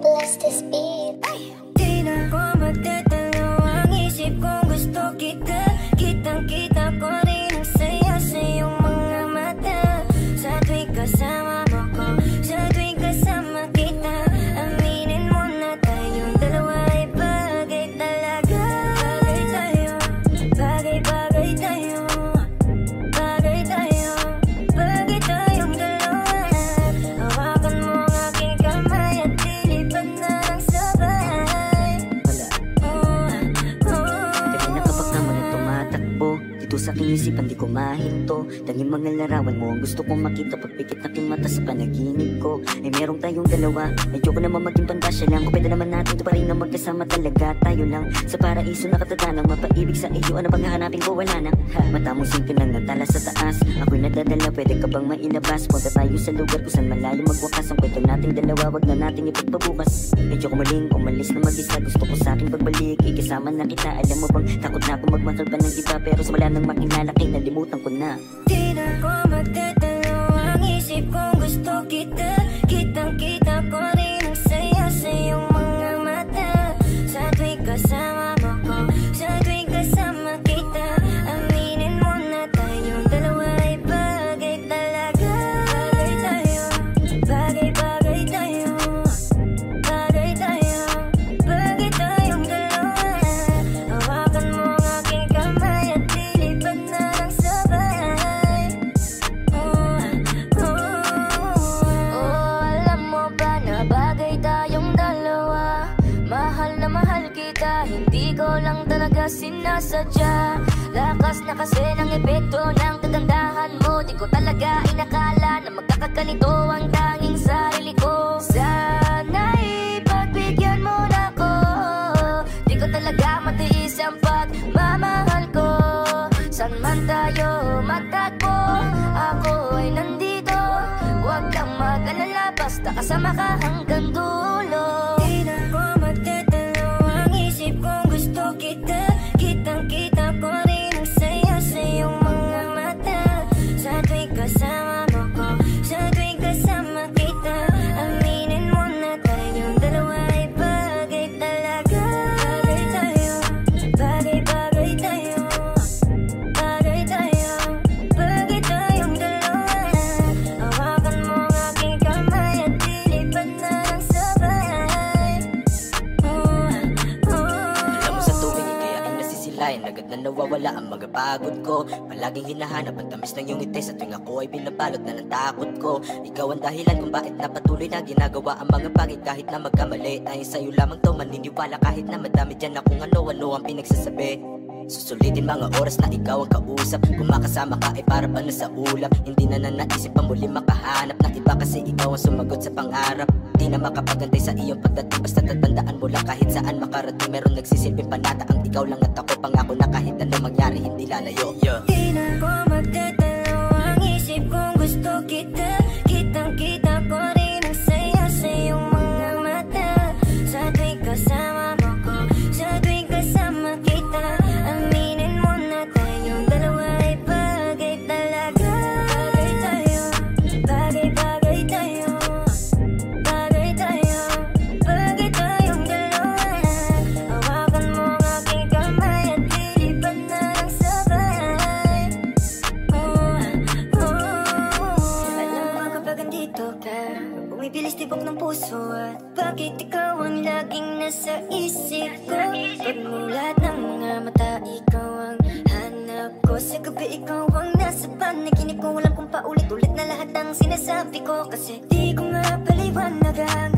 Bless this beat. Di na ko magtatalo ang isip kong gusto kita. Kitang-kita ko rin ang saya sa iyong mga mata. Sa tuwing kasama mo ko, sa tuwing kasama kita, aminin mo na tayong dalawa ay bagay talaga. Bagay tayo, bagay-bagay tayo, bagay tayo, bagay tayong dalawa. Hawakan mo ang aking kamay at lilipad na lang sabay. Kanina kapag naman na tumatakbo dito sa aking isipan, di ko mahinto. Tanging mga larawan mo ang gusto kong makita. Pagpikit na aking mata sa panaginip ko, ay merong tayong dalawa. Ayoko naman maging pandasya lang. Kung pwede naman natin ito pa rin na magkasama talaga. Tayo lang sa paraiso na katatanang mapaibig sa iyo. Ano pang hahanapin ko? Wala na. Mata mo singko lang natala sa taas. Ako'y nadadala, pwede ka bang mailabas? Punta tayo sa lugar kung saan malayo magwakas. Ang kwento nating dalawa, wag na nating ipagpabukas. Medyo kumaling, umalis na mag-isa. Gusto ko sa aking pagbalik, ikasama na kita. Alam mo bang takot na akong magmahal pa ng iba, pero sa wala nang makilala kay nalimutan ko na. Di na ko magtatalo ang isip kong gusto kita. Kitang-kita ko rin ang saya sa iyong mga mata. Sa tuwing kasama mo ko, sa tuwing kasama kita, aminin mo na tayong dalawa ay bagay talaga. Bagay tayo, bagay-bagay tayo, bagay tayo, bagay tayong dalawa. Hawakan mo ang aking kamay at lilipad na lang sabay. Alam mo ba na bagay tayong dalawa? Mahal na mahal kita, hindi ko lang talaga sinasadya. Lakas na kasi ng epekto ng kagandahan mo. Di ko talaga inakala na magkakaganito ang tanging sarili ko. Sana'y pagbigyan mo na ko. Di ko talaga matiis ang pagmamahal ko. Saan man tayo magtagpo, ako ay nandito. Huwag kang mag-alala, basta kasama ka hanggang dulo. Di na ko magtatalo ang isip kong gusto kita. Kitang-kita ko rin ang saya sa iyong mga mata. Sa tuwing kasama mo ko, sa tuwing kasama kita, aminin mo na tayong dalawa ay bagay talaga. Bagay tayo, bagay-bagay tayo, bagay tayo, bagay tayong dalawa. Hawakan mo ang aking kamay at lilipad na lang sabay. Alam mo sa tuwing ikaya ay nasisilayan, agad na nawawala ang mga pagod ko. Palaging hinahanap ang tamis ng iyong ngiti. Sa tuwing ako ay binabalot na ng takot ko. Ikaw ang dahilan kung bakit na patuloy na ginagawa ang mga bagay. Kahit na magkamali, tayong sa'yo lamang to maniniwala. Kahit na madami dyan akong ano-ano ang pinagsasabi. Susulitin mga oras na ikaw ang kausap. Kung makasama ka ay para pa na sa ulap. Hindi na naisip pa muli makahanap ng iba, kasi ikaw ang sumagot sa pangarap. Di na makapagantay sa iyong pagdating, basta tatandaan mo lang kahit saan makarating. Meron nagsisilbing panata ang ikaw lang at ako. Pangako na kahit ano mangyari hindi lalayo. Di na ko magtatalo ang isip kong gusto kita. Kitang-kita ko rin ang saya sa iyong mga mata. Sa tuwing kasama mo ko, sa tuwing kasama kita, aminin mo na tayong dalawa ay bagay talaga. Bagay tayo, bagay-bagay tayo, bagay tayo, bagay tayong dalawa. Hawakan mo ang aking kamay at lilipad na lang sabay. Alam mo kapag andito ka, bumibilis tibok ng puso. At bakit ikaw ang laging nasa isip ko? Pagmulat ng mga mata, ikaw ang hanap ko. Sa gabi ikaw ang nasa panaginip ko. Alam kong paulit-ulit na lahat ng sinasabi ko, kasi di ko nga paliwanagan.